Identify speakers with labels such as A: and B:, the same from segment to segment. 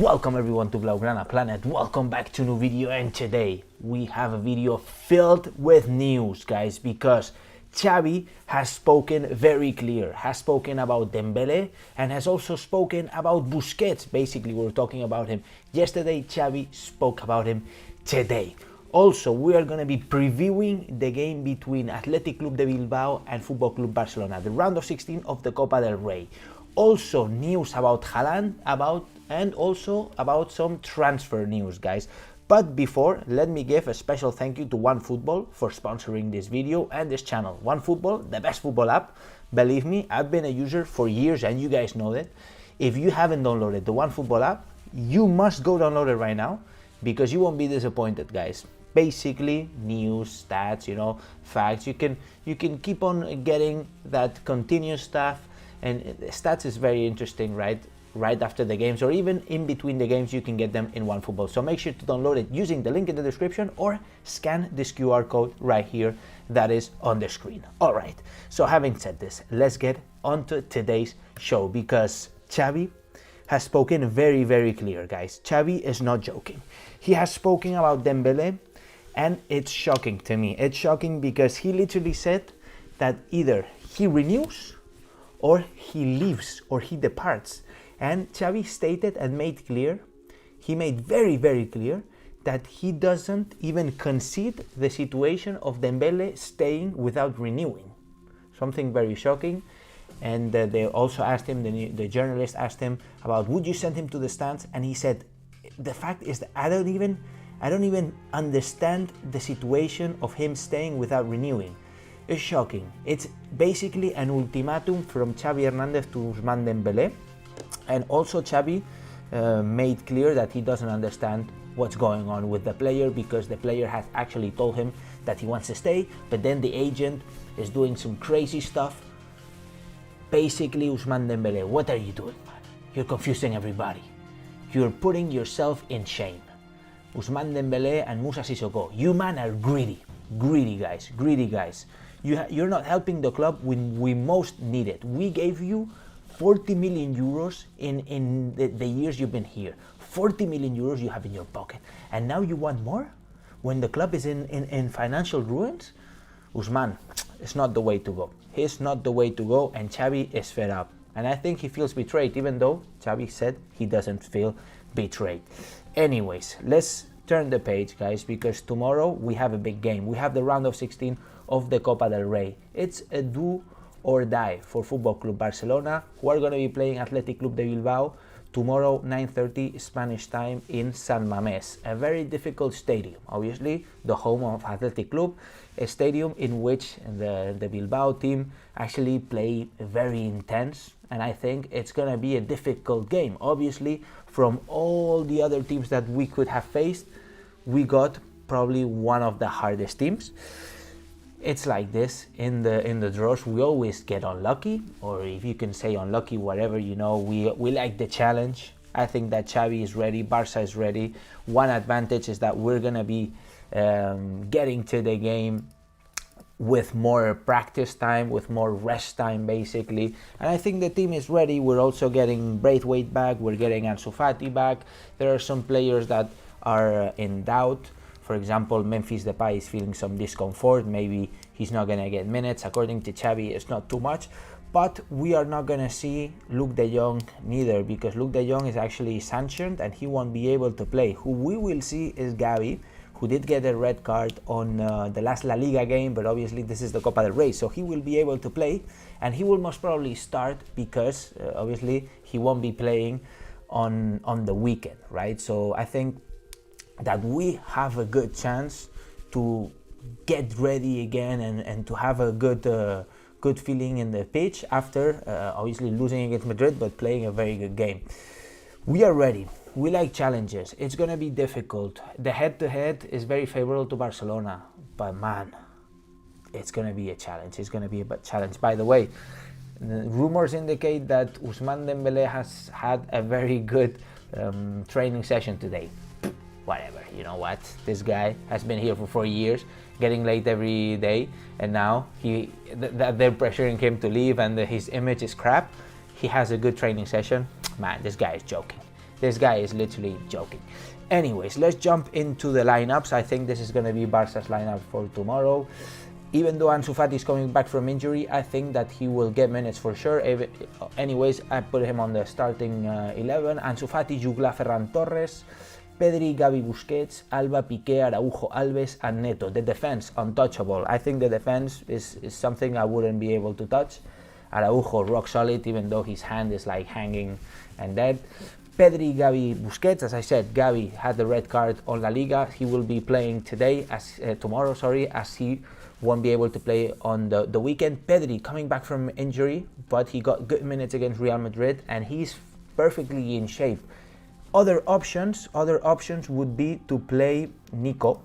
A: Welcome everyone to Blaugrana Planet, welcome back to a new video, and today we have a video filled with news, guys, because Xavi has spoken very clear, has spoken about Dembélé and has also spoken about Busquets. Basically, we were talking about him yesterday, Xavi spoke about him today. Also, we are going to be previewing the game between Athletic Club de Bilbao and Football Club Barcelona, the round of 16 of the Copa del Rey. Also, news about Haaland, and also about some transfer news, guys. But before, let me give a special thank you to OneFootball for sponsoring this video and this channel. OneFootball, the best football app. Believe me, I've been a user for years and you guys know that. If you haven't downloaded the OneFootball app, you must go download it right now because you won't be disappointed, guys. Basically, news, stats, facts. You can keep on getting that continuous stuff, and stats is very interesting, right after the games, or even in between the games, you can get them in OneFootball. So make sure to download it using the link in the description or scan this QR code right here that is on the screen. All right, so having said this, let's get on to today's show because Xavi has spoken very, very clear, guys. Xavi is not joking. He has spoken about Dembélé, and it's shocking to me. It's shocking because he literally said that either he renews or he leaves or he departs. And Xavi stated and made clear, he made very, very clear that he doesn't even concede the situation of Dembélé staying without renewing. Something very shocking. And they also asked him, the journalist asked him about, would you send him to the stands? And he said, the fact is that I don't even understand the situation of him staying without renewing. It's shocking. It's basically an ultimatum from Xavi Hernandez to Ousmane Dembélé. And also Xavi made clear that he doesn't understand what's going on with the player because the player has actually told him that he wants to stay, but then the agent is doing some crazy stuff. Basically, Ousmane Dembélé, what are you doing, man? You're confusing everybody. You're putting yourself in shame. Ousmane Dembélé and Moussa Sissoko, you man are greedy guys. You're not helping the club when we most need it. We gave you 40 million euros in the years you've been here. 40 million euros you have in your pocket. And now you want more? When the club is in financial ruins? Ousmane, it's not the way to go. It's not the way to go, and Xavi is fed up. And I think he feels betrayed, even though Xavi said he doesn't feel betrayed. Anyways, let's turn the page, guys, because tomorrow we have a big game. We have the round of 16 of the Copa del Rey. It's a do or die for Football Club Barcelona, who are going to be playing Athletic Club de Bilbao tomorrow 9:30 Spanish time in San Mamés, a very difficult stadium, obviously the home of Athletic Club, a stadium in which the Bilbao team actually play very intense, and I think it's going to be a difficult game. Obviously, from all the other teams that we could have faced, we got probably one of the hardest teams. It's like this in the draws. We always get unlucky, or if you can say unlucky, whatever, we like the challenge. I think that Xavi is ready, BARÇA is ready. One advantage is that we're gonna be getting to the game with more practice time, with more rest time, basically. And I think the team is ready. We're also getting Braithwaite back, we're getting Ansu Fati back. There are some players that are in doubt. For example, Memphis Depay is feeling some discomfort. Maybe he's not going to get minutes. According to Xavi, it's not too much. But we are not going to see Luuk de Jong neither, because Luuk de Jong is actually sanctioned and he won't be able to play. Who we will see is Gavi, who did get a red card on the last La Liga game, but obviously this is the Copa del Rey, so he will be able to play, and he will most probably start because obviously he won't be playing on the weekend, right? So I think that we have a good chance to get ready again and to have a good feeling in the pitch after obviously losing against Madrid, but playing a very good game. We are ready. We like challenges. It's going to be difficult. The head-to-head is very favorable to Barcelona, but man, it's going to be a challenge. It's going to be a challenge. By the way, rumors indicate that Ousmane Dembélé has had a very good training session today. Whatever, you know what, this guy has been here for 4 years, getting late every day, and now they're pressuring him to leave and his image is crap. He has a good training session. Man, this guy is joking. This guy is literally joking. Anyways, let's jump into the lineups. I think this is going to be Barca's lineup for tomorrow. Even though Ansu Fati is coming back from injury, I think that he will get minutes for sure. Anyways, I put him on the starting 11. Ansu Fati, Jugla, Ferran Torres, Pedri, Gavi, Busquets, Alba, Piqué, Araujo, Alves, and Neto. The defense, untouchable. I think the defense is something I wouldn't be able to touch. Araujo, rock solid, even though his hand is like hanging and dead. Pedri, Gavi, Busquets. As I said, Gavi had the red card on La Liga. He will be playing tomorrow, as he won't be able to play on the weekend. Pedri coming back from injury, but he got good minutes against Real Madrid, and he's perfectly in shape. Other options would be to play Nico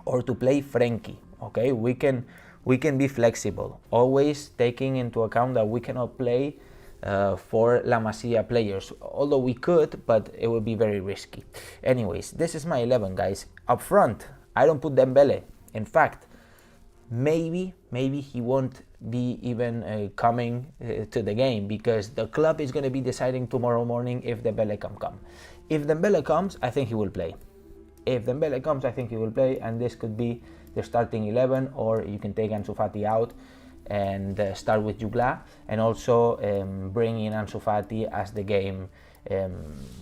A: or to play Frenkie. Okay, we can be flexible, always taking into account that we cannot play for La Masia players, although we could, but it would be very risky. Anyways, this is my 11, guys. Up front, I don't put Dembélé. In fact, maybe he won't be even coming to the game, because the club is going to be deciding tomorrow morning if Dembélé can come. If Dembélé comes, I think he will play. And this could be the starting 11, or you can take Ansu Fati out and start with Jugla, and also bring in Ansu Fati as the game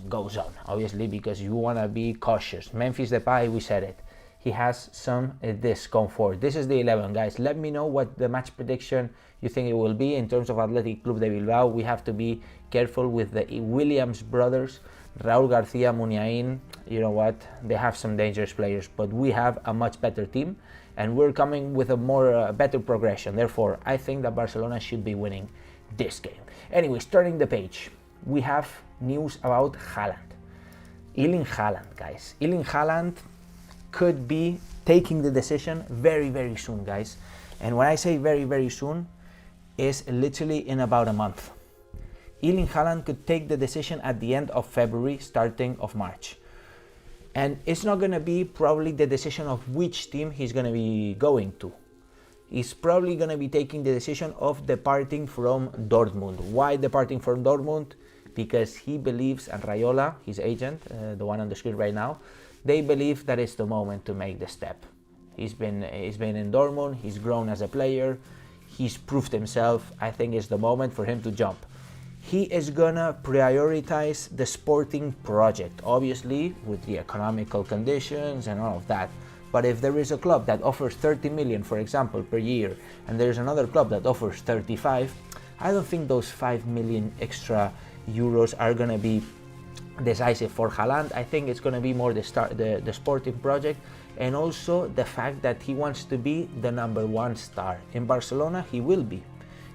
A: goes on, obviously, because you want to be cautious. Memphis Depay, we said it, he has some discomfort. This is the 11, guys. Let me know what the match prediction you think it will be. In terms of Athletic Club de Bilbao, we have to be careful with the Williams brothers, Raúl García, Muniain. You know what, they have some dangerous players, but we have a much better team, and we're coming with a better progression. Therefore, I think that Barcelona should be winning this game. Anyways, turning the page, we have news about Haaland. Erling Haaland, guys. Erling Haaland could be taking the decision very, very soon, guys. And when I say very, very soon, is literally in about a month. Erling Haaland could take the decision at the end of February, starting of March. And it's not going to be probably the decision of which team he's going to be going to. He's probably going to be taking the decision of departing from Dortmund. Why departing from Dortmund? Because he believes, and Raiola, his agent, the one on the screen right now, they believe that it's the moment to make the step. He's been in Dortmund, he's grown as a player, he's proved himself. I think it's the moment for him to jump. He is gonna prioritize the sporting project, obviously with the economical conditions and all of that. But if there is a club that offers 30 million, for example, per year, and there's another club that offers 35, I don't think those 5 million extra euros are gonna be decisive for Haaland. I think it's going to be more the sporting project, and also the fact that he wants to be the number one star. In Barcelona, he will be.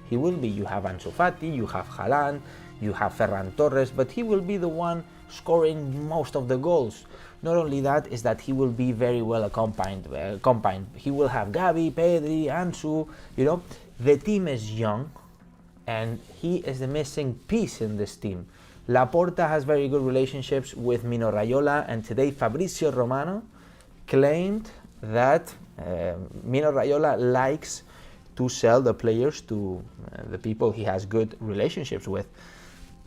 A: You have Ansu Fati, you have Haaland, you have Ferran Torres, but he will be the one scoring most of the goals. Not only that, is that he will be very well accompanied. He will have Gavi, Pedri, Ansu. You know, the team is young, and he is the missing piece in this team. Laporta has very good relationships with Mino Raiola, and today Fabrizio Romano claimed that Mino Raiola likes to sell the players to the people he has good relationships with.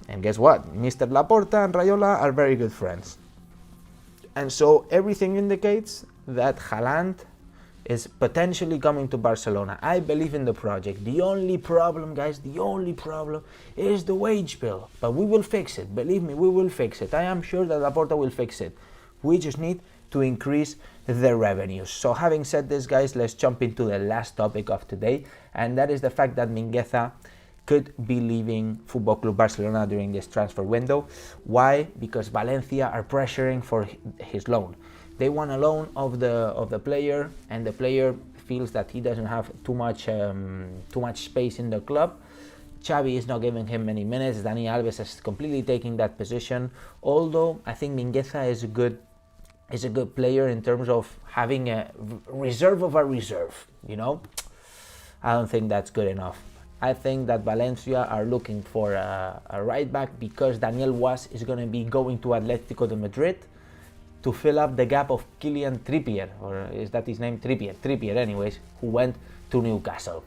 A: And guess what? Mr. Laporta and Raiola are very good friends. And so everything indicates that Haaland is potentially coming to Barcelona. I believe in the project. The only problem, guys, is the wage bill. But we will fix it. Believe me, we will fix it. I am sure that Laporta will fix it. We just need to increase the revenues. So having said this, guys, let's jump into the last topic of today. And that is the fact that Mingueza could be leaving Football Club Barcelona during this transfer window. Why? Because Valencia are pressuring for his loan. They want a loan of the player, and the player feels that he doesn't have too much space in the club. Xavi is not giving him many minutes. Dani Alves is completely taking that position. Although I think Mingueza is a good player in terms of having a reserve of a reserve. You know, I don't think that's good enough. I think that Valencia are looking for a right back, because Daniel Was is going to be going to Atletico de Madrid to fill up the gap of Kylian Trippier, or is that his name? Trippier anyways, who went to Newcastle.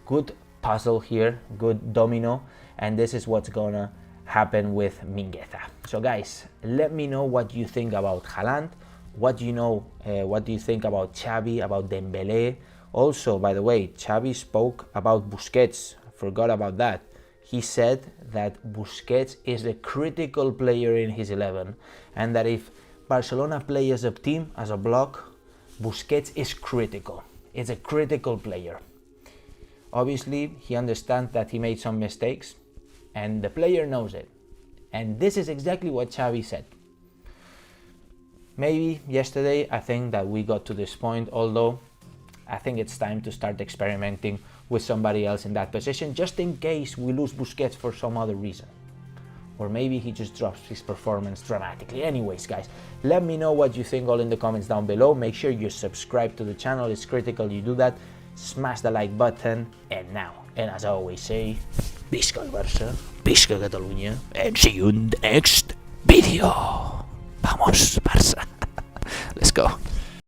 A: Good puzzle here, good domino, and this is what's gonna happened with Mingueza. So guys, let me know what you think about Haaland. What do you think about Xavi, about Dembélé? Also, by the way, Xavi spoke about Busquets. Forgot about that. He said that Busquets is a critical player in his 11, and that if Barcelona play as a team, as a block, Busquets is critical. It's a critical player. Obviously, he understands that he made some mistakes, and the player knows it. And this is exactly what Xavi said. Maybe yesterday, I think that we got to this point, although I think it's time to start experimenting with somebody else in that position, just in case we lose Busquets for some other reason. Or maybe he just drops his performance dramatically. Anyways, guys, let me know what you think all in the comments down below. Make sure you subscribe to the channel. It's critical you do that. Smash the like button. And now, and as I always say, Visca el Barça, Visca Catalunya, and see you in the next video. Vamos, Barça. Let's go.